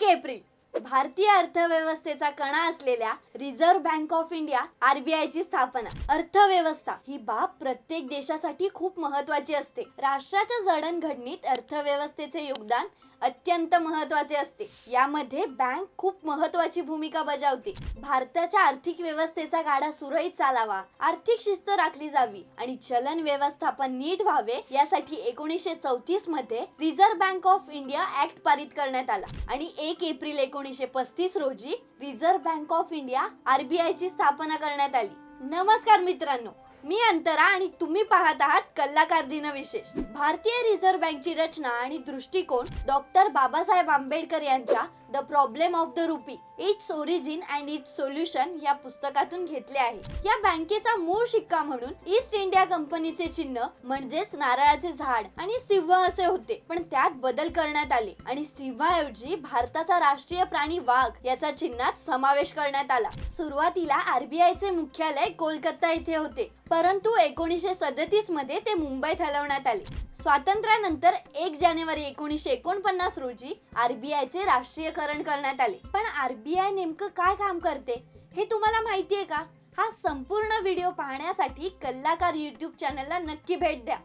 1 April भारतीय अर्थव्यवस्थेचा कणा असलेल्या reserve bank of India RBI ची स्थापना। अर्थव्यवस्था ही बाब प्रत्येक देशासाठी खूप महत्त्वाची असते। राष्ट्राच्या जडणघडणीत अर्थव्यवस्थेचे योगदान अत्यंत महत्त्वाचे असते। यामध्ये बँक खूप महत्त्वाची भूमिका बजावते। भारताच्या आर्थिक व्यवस्थेचा गाडा सुरळीत चालावा, आर्थिक शिस्त राखली जावी आणि चलन व्यवस्थापन नीट व्हावे यासाठी 1934 मध्ये reserve bank of India act पारित करण्यात आला आणि 1 एप्रिल 1935 रोजी reserve bank of India RBI ची स्थापना करण्यात आली। नमस्कार मित्रांनो, मी अंतरा आणि तुम्ही पाहत आहात कलाकार दिन विशेष। भारतीय रिझर्व्ह बँकची रचना आणि दृष्टिकोन डॉक्टर बाबासाहेब आंबेडकर यांच्या the problem of the rupee, its origin and it's solution या पुस्तकातून घेतले आहे। या बँकेचा मूळ शिक्का म्हणून ईस्ट इंडिया कंपनीचे चिन्ह म्हणजेच नारळाचे झाड आणि सिंह असे होते, पण त्यात बदल करण्यात आले आणि सिंहाऐवजी भारताचा राष्ट्रीय प्राणी वाघ याचा चिन्हात समावेश करण्यात आला। सुरुवातीला RBI चे मुख्यालय कोलकाता येथे होते, परंतु 1937 मध्ये ते मुंबईत हलवण्यात आले। स्वातंत्र्यानंतर 1 जानेवारी 1949 रोजी RBI चे राष्ट्रीयकरण करण्यात आले। पण RBI नेमकं काय काम करते हे तुम्हाला माहिती आहे का? हा संपूर्ण व्हिडिओ पाहण्यासाठी कलाकार YouTube चॅनलला नक्की भेट द्या।